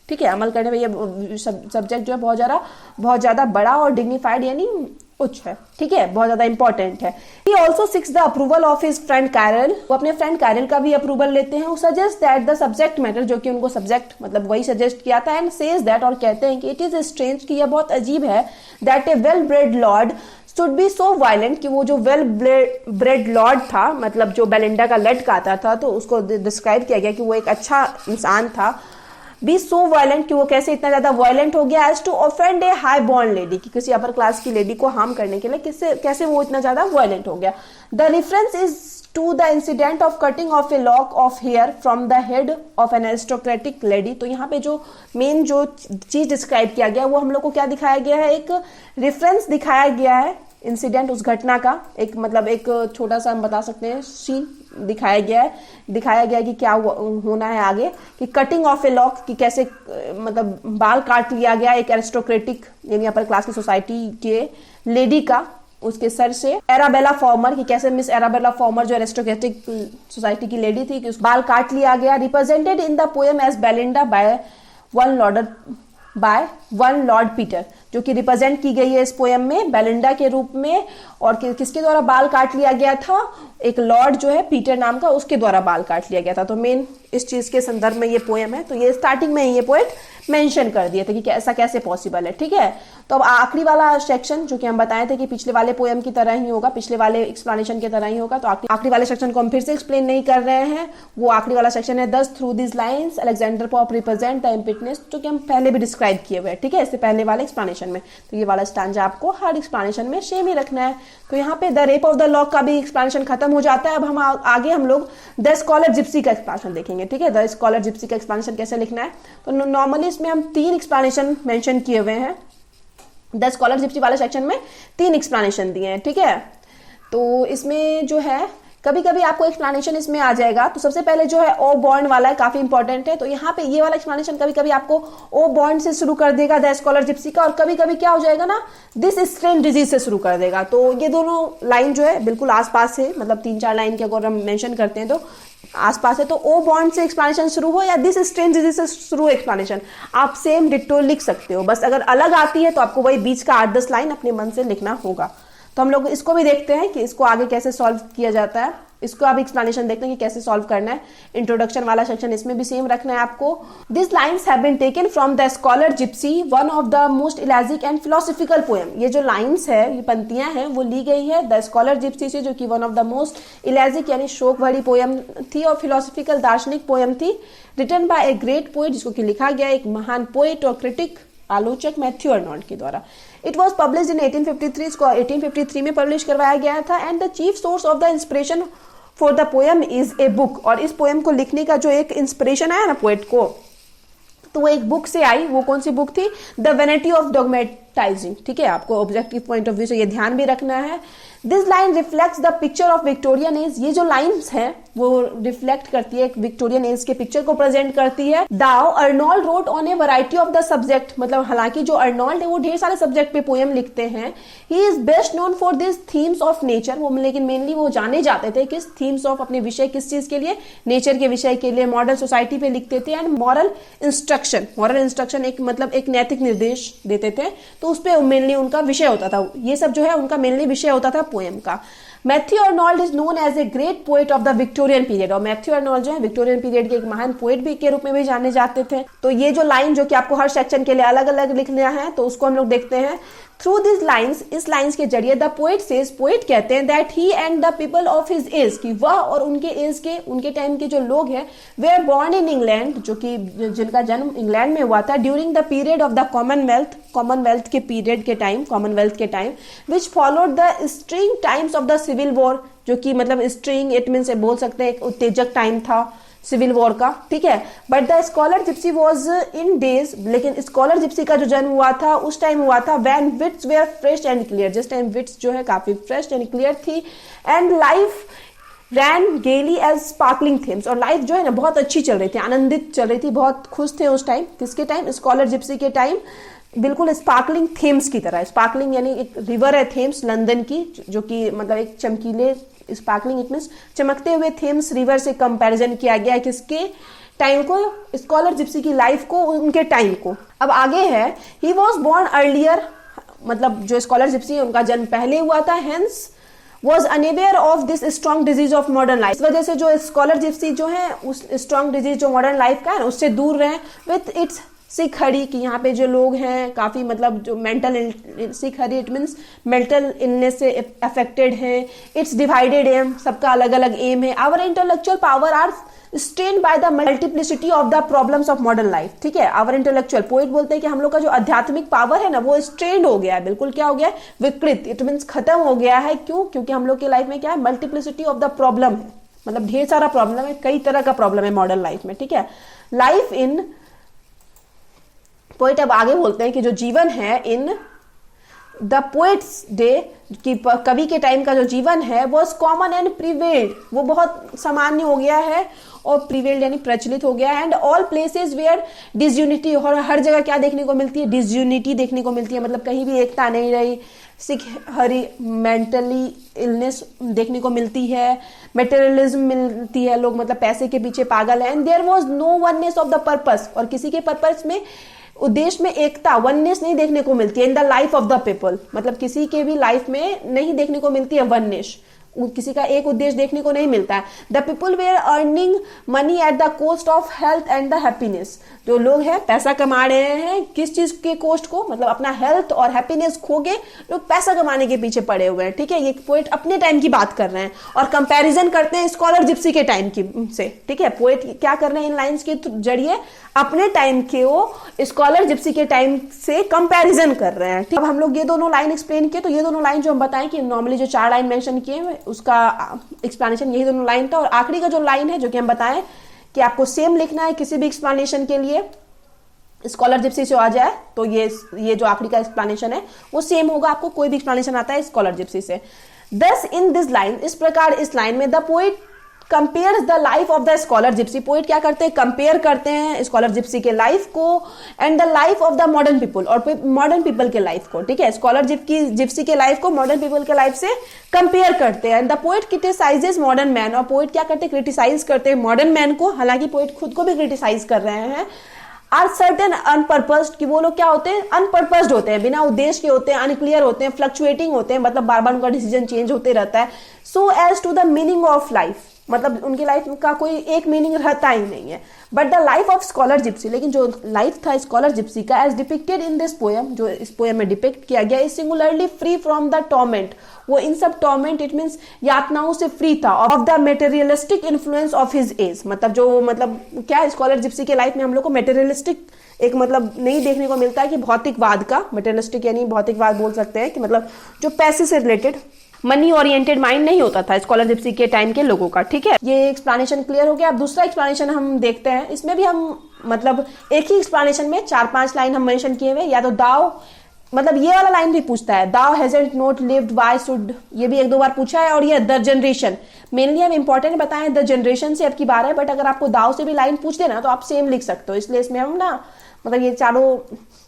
ठीक है, अमल करने में ये सब्जेक्ट जो है बहुत ज्यादा बड़ा और डिग्निफाइड यानी उच्च है, ठीक है, बहुत ज्यादा इंपॉर्टेंट है। He also seeks the approval of his friend Carol, वो अपने फ्रेंड कैरल का भी अप्रूवल लेते हैं। Suggest that the subject matter, जो कि उनको सब्जेक्ट मतलब वही सजेस्ट किया था, एंड सेज दैट, और कहते हैं कि इट इज स्ट्रेंज, कि यह बहुत अजीब है, that A well bread Lord should be so violent, कि वो जो वेल ब्रेड लॉर्ड था, मतलब जो बेलिंडा का लड़का आता था, तो उसको डिस्क्राइब किया गया कि वो एक अच्छा इंसान था, बी सो वायलेंट, कि वो कैसे इतना ज्यादा वायलेंट हो गया, as to offend a high born lady, कि किसी अपर क्लास की लेडी को हार्म करने के लिए कैसे वो इतना ज्यादा वायलेंट हो गया। The reference is to the incident of cutting off a lock of hair from the head of an aristocratic lady. तो यहाँ पे जो मेन जो चीज डिस्क्राइब किया गया वो हम लोग को क्या दिखाया गया है, एक रेफरेंस दिखाया गया है, इंसिडेंट उस घटना का एक मतलब एक छोटा सा हम बता सकते हैं सीन दिखाया गया है कि क्या होना है आगे, कि कटिंग ऑफ ए लॉक, कि कैसे मतलब बाल काट लिया गया एक एरिस्टोक्रेटिक यानी अपर क्लास की सोसाइटी के लेडी का, उसके सर से। एराबेला फॉर्मर, कि कैसे मिस एराबेला फॉर्मर जो एरिस्टोक्रेटिक सोसाइटी की लेडी थी, कि उस बाल काट लिया गया। Represented in the poem as Belinda by one Lord Peter, जो कि रिप्रेजेंट की गई है इस पोएम में बेलिंडा के रूप में, और किसके द्वारा बाल काट लिया गया था, एक लॉर्ड जो है पीटर नाम का, उसके द्वारा बाल काट लिया गया था। तो मेन इस चीज के संदर्भ में ये पोएम है, तो ये स्टार्टिंग में ये पोएट मेंशन कर दिए थे कि ऐसा कैसे पॉसिबल है, ठीक है। तो अब आखिरी वाला सेक्शन जो कि हम बताए थे कि पिछले वाले पोएम की तरह ही होगा, पिछले वाले एक्सप्लेनेशन की तरह ही होगा, तो आखिरी वाले सेक्शन को हम फिर से एक्सप्लेन नहीं कर रहे हैं। वो आखिरी वाला सेक्शन है, thus through this lines Alexander Pope represent the emptiness, जो कि हम पहले भी डिस्क्राइब किए हुए हैं, ठीक है, इससे पहले वाले एक्सप्लेनेशन में। तो ये वाला स्टांजा आपको हर एक्सप्लेनेशन में सेम ही रखना है। तो यहाँ पे the rape of the lock का भी एक्सप्लेनेशन खत्म हो जाता है। अब हम आगे हम लोग द स्कॉलर जिप्सी का एक्सप्लेनेशन देखेंगे, ठीक है। द स्कॉलर जिप्सी का एक्सप्लेनेशन कैसे लिखना है, तो नॉर्मली इसमें हम 3 एक्सप्लेनेशन मेंशन किए हुए हैं। द स्कॉलर जिप्सी वाले सेक्शन में 3 एक्सप्लेनेशन दिए हैं, ठीक है। तो इसमें जो है कभी कभी आपको एक्सप्लेनेशन इसमें आ जाएगा, तो सबसे पहले जो है ओ बॉन्ड वाला है, काफी इंपॉर्टेंट है। तो यहाँ पे ये वाला एक्सप्लेनेशन कभी कभी आपको ओ बॉन्ड से शुरू कर देगा द स्कॉलर जिप्सी का, और कभी कभी क्या हो जाएगा ना, दिस स्ट्रेन डिजीज से शुरू कर देगा। तो ये दोनों लाइन जो है बिल्कुल आसपास है, मतलब 3-4 लाइन के अगर हम मेंशन करते हैं तो आसपास है। तो ओ बॉन्ड से एक्सप्लेनेशन शुरू हो या दिस स्ट्रेन डिजीज से शुरू एक्सप्लेनेशन, आप सेम डिट्टो लिख सकते हो, बस अगर अलग आती है तो आपको वही बीच का 8-10 लाइन अपने मन से लिखना होगा। तो हम लोग इसको भी देखते हैं कि इसको आगे कैसे सॉल्व किया जाता है, इसको आप एक्सप्लेनेशन देखते हैं कि कैसे सॉल्व करना है। इंट्रोडक्शन वाला सेक्शन इसमें भी सेम रखना है आपको। This lines have been taken from the Scholar Gipsy, one of the most elegiac and philosophical poem. ये जो लाइन्स है, ये पंक्तियां हैं, वो ली गई है द स्कॉलर जिप्सी से, जो कि वन ऑफ द मोस्ट इलाजिक यानी शोक भरी पोएम थी और फिलोसफिकल दार्शनिक पोएम थी, written by a great poet, जिसको कि लिखा गया एक महान पोएट और क्रिटिक आलोचक मैथ्यू अर्नोल्ड के द्वारा। इट वॉज पब्लिश इन 1853, इसको 1853 में पब्लिश करवाया गया था। And the chief source of the inspiration for the poem is a book, और इस पोएम को लिखने का जो एक इंस्पिरेशन आया ना पोएट को, तो वो एक बुक से आई। वो कौन सी बुक थी, द वेनिटी ऑफ डॉगमेटाइजिंग, ठीक है। आपको ऑब्जेक्टिव पॉइंट ऑफ व्यू से ये ध्यान भी रखना है। This line reflects the picture of Victorian age, ये जो लाइन्स है वो रिफ्लेक्ट करती है विक्टोरियन एज के पिक्चर को प्रेजेंट करती है। Though Arnold wrote on a variety of the subject, मतलब हालांकि जो अर्नोल्ड है वो ढेर सारे सब्जेक्ट पे पोएम लिखते हैं। He is best known for this themes of nature, वो लेकिन मेनली वो जाने जाते थे किस थीम्स ऑफ, अपने विषय किस चीज के लिए, नेचर के विषय के लिए, मॉडर्न सोसाइटी पे लिखते थे। एंड मॉरल इंस्ट्रक्शन एक मतलब एक नैतिक निर्देश देते थे, तो उस पर मेनली उनका विषय होता था। ये सब जो है उनका मेनली विषय होता था पोएम का। Matthew Arnold is known as a great poet of the Victorian period, और मैथ्यू अर्नोल्ड जो है विक्टोरियन पीरियड के एक महान पोएट भी के रूप में भी जाने जाते थे। तो ये जो लाइन जो कि आपको हर सेक्शन के लिए अलग अलग लिखना है, तो उसको हम लोग देखते हैं। थ्रू दिस लाइन्स, इस लाइन्स के जरिए द पोएट सेज, पोएट कहते हैं that he and the people of his age, कि वह और उनके एज के, उनके टाइम के जो लोग हैं, वेयर बॉर्न इन इंग्लैंड, जो कि जिनका जन्म इंग्लैंड में हुआ था, during the period of the Commonwealth के पीरियड के टाइम, कॉमनवेल्थ के time, which followed the stirring times of the civil war, जो कि मतलब स्ट्रिंग इट मीन्स बोल सकते हैं एक उत्तेजक टाइम था सिविल वॉर का, ठीक है। But the Scholar Gipsy was in days, लेकिन स्कॉलर जिप्सी का जो जन्म हुआ था उस टाइम हुआ था when wits were fresh and clear, जिस टाइम विट्स जो है काफी फ्रेश एंड क्लियर थी। And life ran gaily as sparkling Thames, और लाइफ जो है ना बहुत अच्छी चल रही थी, आनंदित चल रही थी, बहुत खुश थे उस टाइम। किसके टाइम, स्कॉलर जिप्सी के टाइम, बिल्कुल स्पार्कलिंग थेम्स की तरह। स्पार्कलिंग यानी एक रिवर है थेम्स लंदन की, जो कि मतलब एक चमकीले, स्पार्कलिंग इट मीन्स चमकते हुए थेम्स रिवर से कंपैरिजन किया गया है किसके टाइम को, स्कॉलर जिप्सी की लाइफ को, उनके टाइम को। अब आगे है, ही वॉज बॉर्न अर्लियर मतलब जो स्कॉलर जिप्सी है उनका जन्म पहले हुआ था, hence was unaware of this strong disease of modern life. इस वजह से जो स्कॉलर जिप्सी जो है उस स्ट्रॉन्ग डिजीज जो मॉडर्न लाइफ का है उससे दूर रहे। विथ इट्स सिख हरी कि यहाँ पे जो लोग हैं काफी मतलब जो mental sick hurry it means mental illness से अफेक्टेड हैं। इट्स डिवाइडेड एम, सबका अलग अलग एम है। Our intellectual power are strained by the multiplicity of the problems of modern life. ठीक है, आवर इंटेलेक्चुअल पोइट बोलते हैं कि हम लोग का जो आध्यात्मिक पावर है ना वो स्ट्रेन्ड हो गया है, बिल्कुल क्या हो गया है, विकृत। इट मीन्स खत्म हो गया है। क्यों? क्योंकि हम लोग की लाइफ में क्या है, मल्टीप्लिसिटी ऑफ द प्रॉब्लम है, मतलब ढेर सारा प्रॉब्लम है, कई तरह का प्रॉब्लम है मॉडर्न लाइफ में। ठीक है, लाइफ इन पोइट अब आगे बोलते हैं कि जो जीवन है इन द पोइट्स डे कि कवि के टाइम का जो जीवन है वो कॉमन एंड प्रिवेल्ड, वो बहुत सामान्य हो गया है और प्रिवेल्ड यानी प्रचलित हो गया है। And all places where disunity, और हर जगह क्या देखने को मिलती है, डिसयूनिटी देखने को मिलती है, मतलब कहीं भी एकता नहीं रही। सिख हरी मेंटली इलनेस देखने को मिलती है, मेटेरियलिज्म मिलती है, लोग मतलब पैसे के पीछे पागल है। And there was no oneness of the purpose, और किसी के पर्पस में उद्देश्य में एकता वननेस नहीं देखने को मिलती है। In the life of the people, मतलब किसी के भी लाइफ में नहीं देखने को मिलती है वननेस, किसी का एक उद्देश्य देखने को नहीं मिलता है। The people were earning money at the cost of health and the happiness, जो लोग हैं पैसा कमा रहे हैं किस चीज के कॉस्ट को, मतलब अपना हेल्थ और हैप्पीनेस खो के लोग पैसा कमाने के पीछे पड़े हुए हैं। ठीक है, ये पोएट अपने टाइम की बात कर रहे हैं और कंपैरिजन करते हैं स्कॉलर जिप्सी के टाइम की से। ठीक है, पोएट क्या कर रहे हैं इन लाइंस के जरिए, अपने टाइम के वो स्कॉलर जिप्सी के टाइम से कंपैरिजन कर रहे हैं। ठीक, अब हम लोग ये दोनों लाइन एक्सप्लेन किए, तो ये दोनों लाइन जो हम बताएं कि नॉर्मली जो 4 लाइन मेंशन किए उसका एक्सप्लेनेशन यही दोनों लाइन था। और आखिरी का जो लाइन है जो कि हम बताएं कि आपको सेम लिखना है किसी भी एक्सप्लेनेशन के लिए, स्कॉलर जिप्सी से आ जाए तो ये जो आखिरी का एक्सप्लेनेशन है वो सेम होगा, आपको कोई भी एक्सप्लेनेशन आता है स्कॉलर जिप्सी से। दस इन दिस लाइन, इस प्रकार इस लाइन में the poet compares the life of the Scholar Gypsy, poet क्या करते हैं, कंपेयर करते हैं स्कॉलर जिप्सी के लाइफ को and the life of the modern people, और मॉडर्न पीपल के लाइफ को। ठीक है, स्कॉलर जिप्सी के लाइफ को मॉडर्न पीपल के लाइफ से कंपेयर करते हैं। And the poet criticises modern man, और पोइट क्या करते हैं, क्रिटिसाइज करते हैं मॉडर्न मैन को, हालांकि पोइट खुद को भी क्रिटिसाइज कर रहे हैं। आर सर्टेन अनपर्पस्ड, कि वो लोग क्या होते हैं, अनपर्पस्ड होते हैं, बिना उद्देश्य के होते हैं, अनक्लियर होते हैं, फ्लक्चुएटिंग होते हैं, मतलब बार बार उनका डिसीजन चेंज होते रहता है। So as to the meaning of life, मतलब उनकी लाइफ का कोई एक मीनिंग रहता ही नहीं है। But the life of Scholar Gipsy, लेकिन जो लाइफ था स्कॉलर जिप्सी का as depicted in this poem, जो इस पोएम में डिपिक्ट किया गया, is singularly free from the torment, वो इन सब टॉर्मेंट इट मीन्स यातनाओं से फ्री था, of the materialistic influence of his age, मतलब जो मतलब क्या स्कॉलर जिप्सी के लाइफ में हम लोग को मेटेरियलिस्टिक एक मतलब नहीं देखने को मिलता है कि भौतिकवाद का, मेटेरियलिस्टिक यानी भौतिकवाद बोल सकते हैं कि मतलब जो पैसे से रिलेटेड मनी ओरिएंटेड माइंड नहीं होता था स्कॉलर जिप्सी के टाइम के लोगों का। ठीक है, ये एक्सप्लेनेशन क्लियर हो गया। अब दूसरा एक्सप्लेनेशन हम देखते हैं, इसमें भी हम मतलब एक ही एक्सप्लेनेशन में 4-5 लाइन हम मेंशन किए हुए, या तो दाव, मतलब ये वाला लाइन भी पूछता है, दाव hasn't not lived why should, ये भी 1-2 बार पूछा है। और ये द जनरेशन, मेनली हम इंपॉर्टेंट बताएं द जनरेशन से अब की बार है, बट अगर आपको दाव से भी लाइन पूछ देना तो आप सेम लिख सकते हो, इसलिए इसमें हम ना मतलब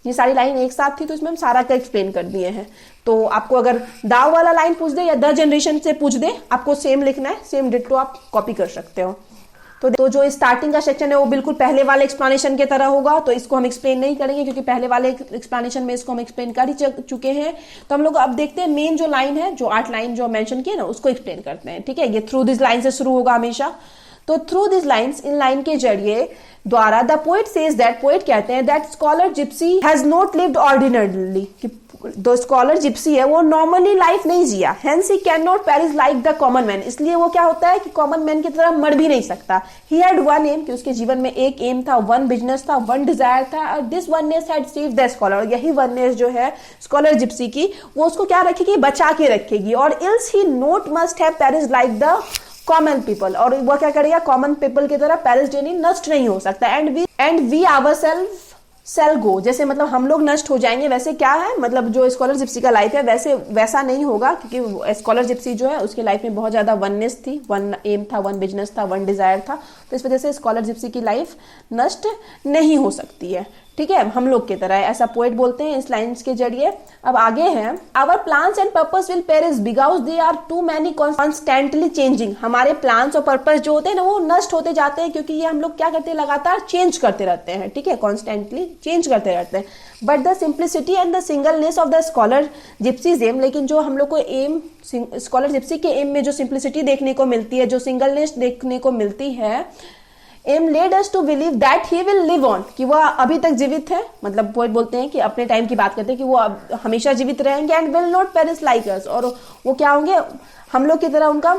ये सारी लाइन एक साथ थी तो इसमें हम सारा का एक्सप्लेन कर दिए हैं। तो आपको अगर दाव वाला लाइन पूछ दे या द जनरेशन से पूछ दे, आपको सेम लिखना है, सेम डिट्टो आप कॉपी कर सकते हो। तो जो स्टार्टिंग का सेक्शन है वो बिल्कुल पहले वाले एक्सप्लेनेशन की तरह होगा, तो इसको हम एक्सप्लेन नहीं करेंगे क्योंकि पहले वाले एक्सप्लेनेशन में इसको हम एक्सप्लेन कर ही चुके हैं। तो हम लोग अब देखते हैं मेन जो लाइन है, जो 8 लाइन जो मेंशन किए ना उसको एक्सप्लेन करते हैं। ठीक है, ये थ्रू दिस लाइन से शुरू होगा हमेशा। तो थ्रू दिस लाइन्स, इन लाइन के जरिए द्वारा the poet says that, poet कहते हैं that Scholar Gipsy has not lived ordinarily, कि जो स्कॉलर जिप्सी है वो नॉर्मली लाइफ नहीं जिया, hence he can not perish like the common man, इसलिए वो क्या होता है कि कॉमन मैन की तरह मर भी नहीं सकता। ही हैड वन एम, कि उसके जीवन में एक एम था, वन बिजनेस था, वन डिजायर था, और this oneness had saved the scholar, यही वननेस जो है स्कॉलर जिप्सी की वो उसको क्या रखेगी, बचा के रखेगी। और else he not must have perish like the common people, और वो क्या करेगा, कॉमन पीपल की तरह पेरिश यानी नष्ट नहीं हो सकता। एंड वी आवरसेल्फ सेल गो, जैसे मतलब हम लोग नष्ट हो जाएंगे, वैसे क्या है मतलब जो स्कॉलर जिप्सी का लाइफ है वैसा नहीं होगा, क्योंकि स्कॉलर जिप्सी जो है उसकी लाइफ में बहुत ज्यादा वननेस थी, वन एम था, वन बिजनेस था, वन डिजायर था, तो इस वजह से स्कॉलर जिप्सी की लाइफ नष्ट नहीं हो सकती है। ठीक है, हम लोग की तरह, ऐसा पोएट बोलते हैं इस लाइन्स के जरिए। अब आगे है, our plans and purpose will perish because they are too many constantly changing. हमारे प्लान्स और पर्पस जो होते हैं ना वो नष्ट होते जाते हैं, क्योंकि ये हम लोग क्या करते हैं, लगातार चेंज करते रहते हैं, ठीक है, कॉन्स्टेंटली चेंज करते रहते हैं। But the simplicity and the singleness of the scholar gypsies um, लेकिन जो हम लोग को एम, स्कॉलर जिप्सी के एम में जो सिंप्लिसिटी देखने को मिलती है, जो सिंगलनेस देखने को मिलती है, um led us to believe that he will live on, कि वह अभी तक जीवित है, मतलब पोएट बोलते हैं कि अपने टाइम की बात करते हैं कि वो हमेशा जीवित रहेंगे, and will not perish like us, और वो क्या होंगे, हम लोग की तरह उनका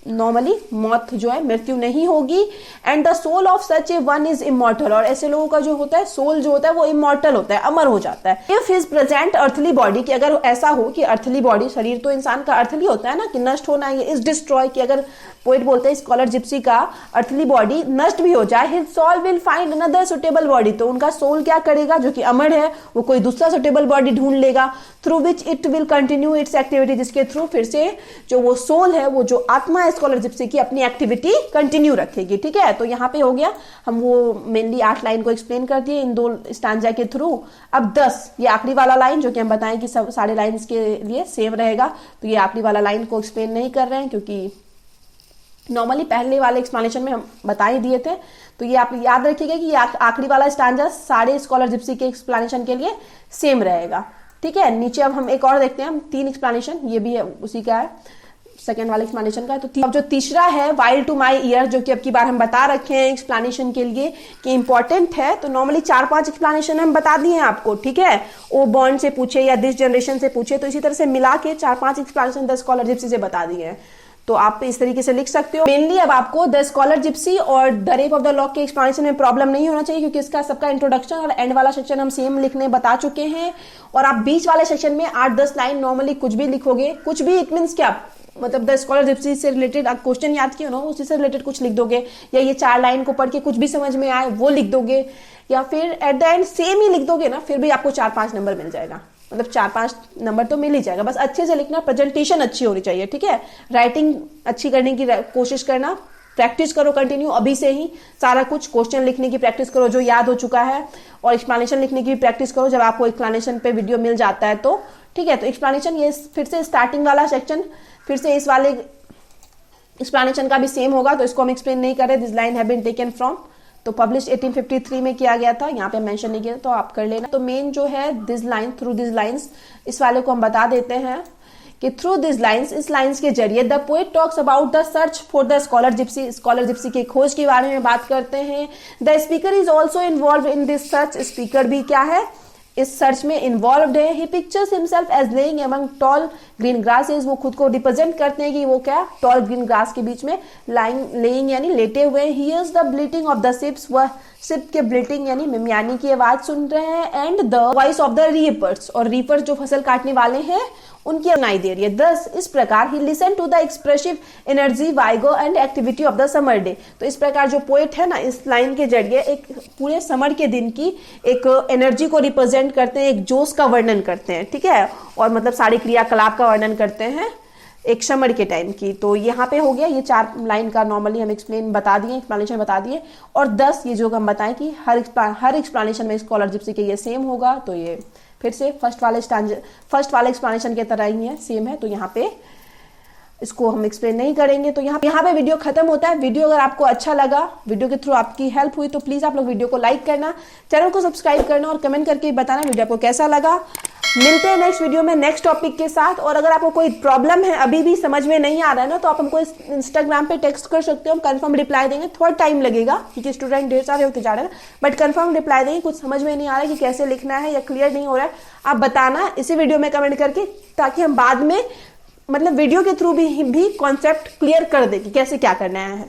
नॉर्मली मौत जो है, मृत्यु नहीं होगी। And the soul of such a one is immortal, और ऐसे लोगों का जो होता है सोल जो होता है वो इमॉर्टल होता है, अमर हो जाता है। If his present earthly body, कि अगर ऐसा हो कि अर्थली बॉडी, शरीर तो इंसान का अर्थली होता है ना, कि नष्ट होना है, इज डिस्ट्रॉय, कि अगर पोएट बोलते हैं स्कॉलर जिप्सी का अर्थली बॉडी नष्ट भी हो जाए, his soul will find another suitable body, तो उनका सोल क्या करेगा, जो कि अमर है, वो कोई दूसरा सुटेबल बॉडी ढूंढ लेगा, through which it will continue its activity, जिसके थ्रू फिर से जो वो सोल है, वो जो आत्मा है स्कॉलर जिप्सी की, अपनी एक्टिविटी कंटिन्यू रखेगी। ठीक है, तो यहाँ पे हो गया, हम वो मेनली 8 लाइन को एक्सप्लेन कर दिए इन 2 स्टांजा के थ्रू। अब 10, ये आखिरी वाला लाइन जो कि हम बताएं कि सब सारे लाइन्स के लिए सेम रहेगा, तो ये आखिरी वाला लाइन को एक्सप्लेन नहीं कर रहे हैं, क्योंकि नॉर्मली पहले वाले एक्सप्लेनेशन में हम बता ही दिए थे। तो ये आप याद रखिएगा कि आखिरी वाला स्टांजा सारे स्कॉलर जिप्सी के एक्सप्लेनेशन के लिए सेम रहेगा। ठीक है, नीचे अब हम एक और देखते हैं, हम 3 एक्सप्लेनेशन, ये भी है उसी का है, सेकेंड वाले एक्सप्लेनेशन का। तो अब जो तीसरा है, वाइल टू माई ईयर, जो कि अब की बार हम बता रखे हैं एक्सप्लेनेशन के लिए कि इंपॉर्टेंट है। तो नॉर्मली 4-5 एक्सप्लेनेशन हम बता दिए हैं आपको, ठीक है, ओ बॉन्ड से पूछे या दिस जनरेशन से पूछे, तो इसी तरह से मिला के 4-5 एक्सप्लेनेशन द स्कॉलर जिप्सी से बता दिए हैं। तो आप इस तरीके से लिख सकते हो। मेनली अब आपको द स्कॉलर जिप्सी और the rape of the lock के एक्सप्लेनेशन में प्रॉब्लम नहीं होना चाहिए, क्योंकि इसका सबका इंट्रोडक्शन और एंड वाला सेक्शन हम सेम लिखने बता चुके हैं। और आप बीच वाले सेक्शन में 8-10 लाइन नॉर्मली कुछ भी लिखोगे, कुछ भी इट मीन्स क्या, मतलब द स्कॉलर जिप्सी से रिलेटेड आप क्वेश्चन याद किए ना, उसी से रिलेटेड कुछ लिख दोगे, या ये 4 लाइन को पढ़ के कुछ भी समझ में आए वो लिख दोगे, या फिर एट द एंड सेम ही लिख दोगे ना, फिर भी आपको 4-5 नंबर मिल जाएगा, मतलब 4-5 नंबर तो मिल ही जाएगा। बस अच्छे से लिखना, प्रेजेंटेशन अच्छी होनी चाहिए, ठीक है, राइटिंग अच्छी करने की कोशिश करना, प्रैक्टिस करो कंटिन्यू, अभी से ही सारा कुछ क्वेश्चन लिखने की प्रैक्टिस करो जो याद हो चुका है, और एक्सप्लेनेशन लिखने की भी प्रैक्टिस करो जब आपको एक्सप्लेनेशन पे वीडियो मिल जाता है तो। ठीक है, तो एक्सप्लेनेशन ये फिर से स्टार्टिंग वाला सेक्शन फिर से इस वाले एक्सप्लेनेशन का भी सेम होगा, तो इसको हम एक्सप्लेन नहीं कर रहे। This line have been taken from, तो पब्लिश 1853 में किया गया था, यहाँ पे मेंशन नहीं किया, तो आप कर लेना। तो मेन जो है this line, through this lines, इस वाले को हम बता देते हैं कि थ्रू दिस लाइन्स, इस लाइन्स के जरिए the poet talks about the search for the Scholar Gipsy, Scholar Gipsy की खोज के बारे में बात करते हैं। The speaker is also involve in this search, speaker भी क्या है, इस सर्च में इन्वॉल्व है। He pictures himself as laying among tall green grasses, वो खुद को रिप्रेजेंट करते हैं कि वो क्या, टॉल ग्रीन ग्रास के बीच में लेइंग यानी लेटे हुए। He hears the bleating of the sheeps, वह शिप के ब्लीटिंग यानी मिमियानी की आवाज सुन रहे हैं। And the voice of the reapers, और रीपर्स जो फसल काटने वाले हैं उनकी सुनाई दे रही है। दस इस प्रकार ही listen to the expressive energy vigour and activity of the summer day, तो इस प्रकार जो पोएट है ना, इस लाइन के जरिए एक पूरे समर के दिन की एक एनर्जी को रिप्रेजेंट करते हैं, एक जोश का वर्णन करते हैं, ठीक है, और मतलब सारे क्रियाकलाप का वर्णन करते हैं एक समर के टाइम की। तो यहाँ पे हो गया, ये 4 लाइन का नॉर्मली हम एक्सप्लेन बता दिए, एक्सप्लेनेशन बता दिए। और 10 ये जो हम बताएं कि हर एक्सप्लेनेशन में स्कॉलर जिप्सी के ये सेम होगा, तो ये फिर से फर्स्ट वाले एक्सप्लेनेशन के तरह ही है, सेम है, तो यहाँ पे इसको हम एक्सप्लेन नहीं करेंगे। तो यहाँ पे वीडियो खत्म होता है। वीडियो अगर आपको अच्छा लगा, वीडियो के थ्रू आपकी हेल्प हुई, तो प्लीज आप लोग वीडियो को लाइक करना, चैनल को सब्सक्राइब करना और कमेंट करके बताना वीडियो आपको कैसा लगा। मिलते हैं नेक्स्ट वीडियो में नेक्स्ट टॉपिक के साथ। और अगर आपको कोई प्रॉब्लम है, अभी भी समझ में नहीं आ रहा है ना, तो आप हमको इंस्टाग्राम पे टेक्स्ट कर सकते हो, हम कंफर्म रिप्लाई देंगे। थोड़ा टाइम लगेगा क्योंकि स्टूडेंट ढेर सारे होते जा रहे हैं, बट कंफर्म रिप्लाई देंगे। कुछ समझ में नहीं आ रहा है कि कैसे लिखना है या क्लियर नहीं हो रहा है, आप बताना इसी वीडियो में कमेंट करके, ताकि हम बाद में मतलब वीडियो के थ्रू भी कॉन्सेप्ट क्लियर कर दे कि कैसे क्या करना है।